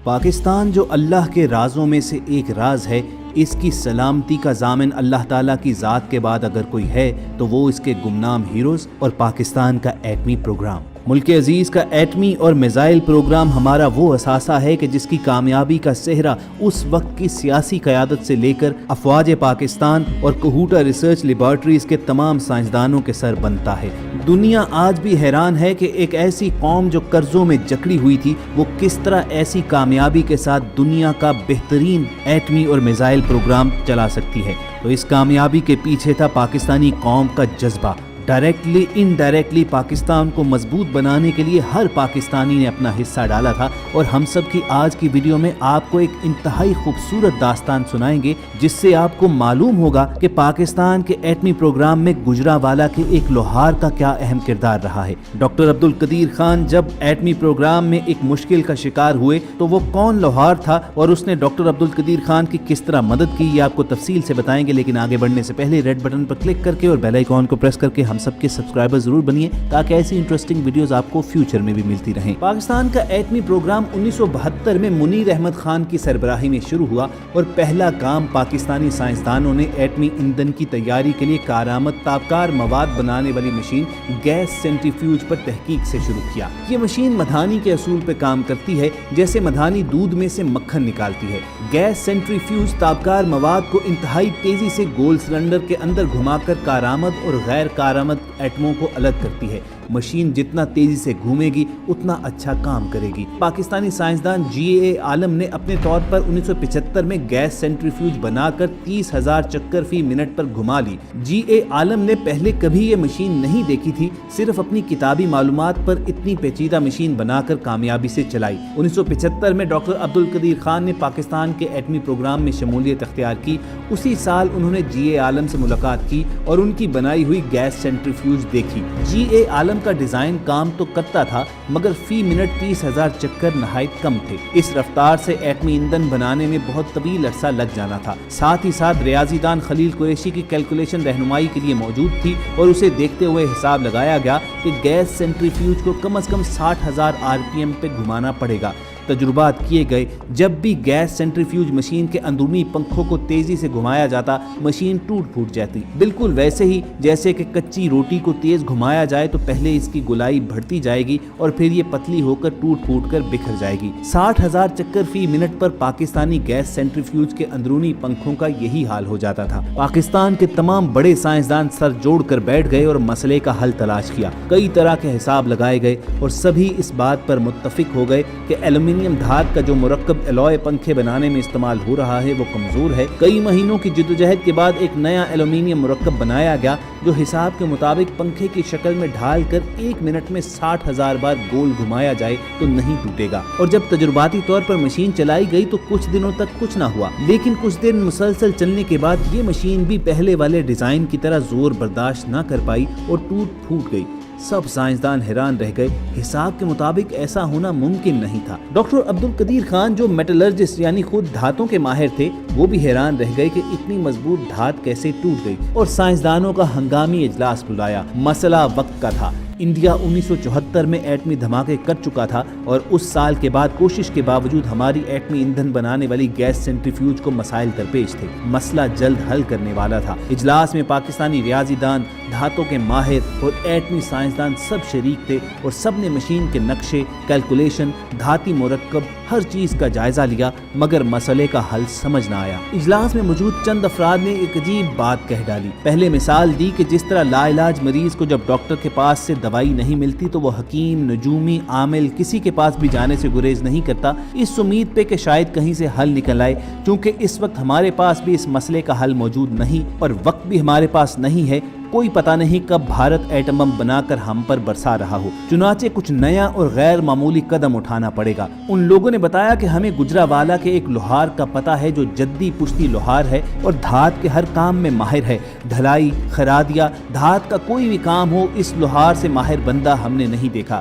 پاکستان جو اللہ کے رازوں میں سے ایک راز ہے، اس کی سلامتی کا ضامن اللہ تعالیٰ کی ذات کے بعد اگر کوئی ہے تو وہ اس کے گمنام ہیروز اور پاکستان کا ایٹمی پروگرام۔ ملک عزیز کا ایٹمی اور میزائل پروگرام ہمارا وہ اثاثہ ہے کہ جس کی کامیابی کا سہرا اس وقت کی سیاسی قیادت سے لے کر افواج پاکستان اور کوہوٹا ریسرچ لیبارٹریز کے تمام سائنسدانوں کے سر بنتا ہے۔ دنیا آج بھی حیران ہے کہ ایک ایسی قوم جو قرضوں میں جکڑی ہوئی تھی، وہ کس طرح ایسی کامیابی کے ساتھ دنیا کا بہترین ایٹمی اور میزائل پروگرام چلا سکتی ہے۔ تو اس کامیابی کے پیچھے تھا پاکستانی قوم کا جذبہ۔ ڈائریکٹلی انڈائریکٹلی پاکستان کو مضبوط بنانے کے لیے ہر پاکستانی نے اپنا حصہ ڈالا تھا، اور ہم سب کی آج کی ویڈیو میں آپ کو ایک انتہائی خوبصورت داستان سنائیں گے جس سے آپ کو معلوم ہوگا کہ پاکستان کے ایٹمی پروگرام میں گجرانوالہ کے ایک لوہار کا کیا اہم کردار رہا ہے۔ ڈاکٹر عبدالقدیر خان جب ایٹمی پروگرام میں ایک مشکل کا شکار ہوئے تو وہ کون لوہار تھا اور اس نے ڈاکٹر عبدالقدیر خان کی کس طرح مدد کی، یہ آپ کو تفصیل سے بتائیں گے، لیکن آگے بڑھنے سے پہلے ریڈ بٹن پر کلک کر کے اور بیل آئیکن کو پریس کر کے ہم سب کے سبسکرائبر ضرور بنیے تاکہ ایسی انٹرسٹنگ ویڈیوز آپ کو فیوچر میں بھی ملتی رہیں۔ پاکستان کا ایٹمی پروگرام 1972 میں منیر احمد خان کی سربراہی میں شروع ہوا، اور پہلا کام پاکستانی سائنسدانوں نے ایٹمی ایندھن کی تیاری کے لیے کارآمد تابکار مواد بنانے والی مشین گیس سینٹریفیوج پر تحقیق سے شروع کیا۔ یہ مشین مدھانی کے اصول پہ کام کرتی ہے، جیسے مدھانی دودھ میں سے مکھن نکالتی ہے۔ گیس سینٹریفیوج تابکار مواد کو انتہائی تیزی سے گول سلنڈر کے اندر گھما کر کارآمد اور غیر کارآمد ایٹموں کو الگ کرتی ہے۔ مشین جتنا تیزی سے گھومے گی اتنا اچھا کام کرے گی۔ پاکستانی سائنسدان جی اے عالم نے اپنے طور پر 1975 میں گیس سینٹریفیوج بنا کر 30,000 چکر فی منٹ پر گھما لی۔ جی اے عالم نے پہلے کبھی یہ مشین نہیں دیکھی تھی، صرف اپنی کتابی معلومات پر اتنی پیچیدہ مشین بنا کر کامیابی سے چلائی۔ 1975 میں ڈاکٹر عبدالقدیر خان نے پاکستان کے ایٹمی پروگرام میں شمولیت اختیار کی۔ اسی سال انہوں نے جی اے عالم سے ملاقات کی اور ان کی بنائی ہوئی گیس سینٹریفیوج دیکھی۔ جی اے عالم کا ڈیزائن کام تو کرتا تھا، مگر فی منٹ 30,000 چکر نہایت کم تھے۔ اس رفتار سے ایٹمی ایندھن بنانے میں بہت طویل عرصہ لگ جانا تھا۔ ساتھ ہی ساتھ ریاضی دان خلیل قریشی کی کیلکولیشن رہنمائی کے لیے موجود تھی، اور اسے دیکھتے ہوئے حساب لگایا گیا کہ گیس سینٹریفیوج کو کم از کم 60,000 RPM پہ گھمانا پڑے گا۔ تجربات کیے گئے، جب بھی گیس سینٹریفیوج مشین کے اندرونی پنکھوں کو تیزی سے گھمایا جاتا، مشین ٹوٹ پھوٹ جاتی، بالکل ویسے ہی جیسے کہ کچی روٹی کو تیز گھمایا جائے تو پہلے اس کی گولائی بڑھتی جائے گی اور پھر یہ پتلی ہو کر ٹوٹ پھوٹ کر بکھر جائے گی۔ 60,000 چکر فی منٹ پر پاکستانی گیس سینٹریفیوج کے اندرونی پنکھوں کا یہی حال ہو جاتا تھا۔ پاکستان کے تمام بڑے سائنسدان سر جوڑ کر بیٹھ گئے اور مسئلے کا حل تلاش کیا۔ کئی طرح کے حساب لگائے گئے اور سبھی اس بات پر متفق ہو گئے کہ ایلومینیم دھات کا جو مرکب الوئے پنکھے بنانے میں استعمال ہو رہا ہے وہ کمزور ہے۔ کئی مہینوں کی جدوجہد کے بعد ایک نیا ایلومینیم مرکب بنایا گیا جو حساب کے مطابق پنکھے کی شکل میں ڈھال کر 1 منٹ میں 60,000 بار گول گھمایا جائے تو نہیں ٹوٹے گا۔ اور جب تجرباتی طور پر مشین چلائی گئی تو کچھ دنوں تک کچھ نہ ہوا، لیکن کچھ دن مسلسل چلنے کے بعد یہ مشین بھی پہلے والے ڈیزائن کی طرح زور برداشت نہ کر پائی اور ٹوٹ پھوٹ گئی۔ سب سائنسدان حیران رہ گئے، حساب کے مطابق ایسا ہونا ممکن نہیں تھا۔ ڈاکٹر عبدالقدیر خان جو میٹلرجسٹ یعنی خود دھاتوں کے ماہر تھے، وہ بھی حیران رہ گئے کہ اتنی مضبوط دھات کیسے ٹوٹ گئی، اور سائنسدانوں کا ہنگامی اجلاس بلایا۔ مسئلہ وقت کا تھا۔ انڈیا 1974 میں ایٹمی دھماکے کر چکا تھا، اور اس سال کے بعد کوشش کے باوجود ہماری ایٹمی ایندھن بنانے والی گیس سینٹریفیوج کو مسائل درپیش تھے۔ مسئلہ جلد حل کرنے والا تھا۔ اجلاس میں پاکستانی ریاضی دان، دھاتوں کے ماہر اور ایٹمی سائنسدان سب شریک تھے، اور سب نے مشین کے نقشے، کیلکولیشن، دھاتی مرکب، ہر چیز کا جائزہ لیا، مگر مسئلے کا حل سمجھ نہ آیا۔ اجلاس میں موجود چند افراد نے ایک عجیب بات کہہ ڈالی۔ پہلے مثال دی کہ جس طرح لا علاج مریض کو جب ڈاکٹر کے پاس سے دوائی نہیں ملتی تو وہ حکیم، نجومی، عامل کسی کے پاس بھی جانے سے گریز نہیں کرتا، اس امید پہ کہ شاید کہیں سے حل نکل آئے۔ چونکہ اس وقت ہمارے پاس بھی اس مسئلے کا حل موجود نہیں، اور وقت بھی ہمارے پاس نہیں ہے، کوئی پتہ نہیں کب بھارت ایٹم بم بنا کر ہم پر برسا رہا ہو، چنانچہ کچھ نیا اور غیر معمولی قدم اٹھانا پڑے گا۔ ان لوگوں نے بتایا کہ ہمیں گجرانوالہ کے ایک لوہار کا پتہ ہے جو جدی پشتی لوہار ہے اور دھات کے ہر کام میں ماہر ہے۔ ڈھلائی، خرادیہ، دھات کا کوئی بھی کام ہو، اس لوہار سے ماہر بندہ ہم نے نہیں دیکھا۔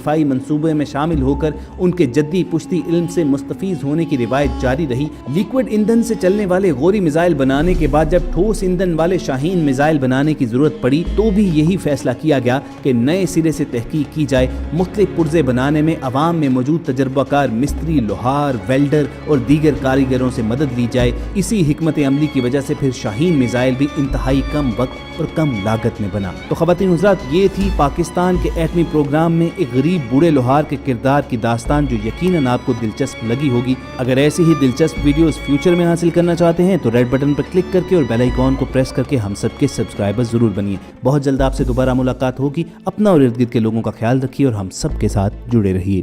دفاعی منصوبے میں شامل ہو کر ان کے جدی پشتی علم سے مستفیض ہونے کی روایت جاری رہی۔ لیکوڈ ایندھن سے چلنے والے غوری میزائل بنانے کے بعد جب ٹھوس ایندھن والے شاہین میزائل بنانے کی ضرورت پڑی تو بھی یہی فیصلہ کیا گیا کہ نئے سرے سے تحقیق کی جائے، مختلف پرزے بنانے میں عوام میں موجود تجربہ کار مستری، لوہار، ویلڈر اور دیگر کاریگروں سے مدد لی جائے۔ اسی حکمت عملی کی وجہ سے پھر شاہین میزائل بھی انتہائی کم وقت اور کم لاگت میں بنا۔ تو خواتین حضرات، یہ تھی پاکستان کے ایٹمی پروگرام میں ایک غریب بوڑھے لوہار کے کردار کی داستان، جو یقیناً آپ کو دلچسپ لگی ہوگی۔ اگر ایسی ہی دلچسپ ویڈیوز فیوچر میں حاصل کرنا چاہتے ہیں تو ریڈ بٹن پر کلک کر کے اور بیل آئیکن کو پریس کر کے ہم سب کے سبسکرائبر ضرور بنیے۔ بہت جلد آپ سے دوبارہ ملاقات ہوگی۔ اپنا اور ارد گرد کے لوگوں کا خیال رکھیے اور ہم سب کے ساتھ جڑے رہیے۔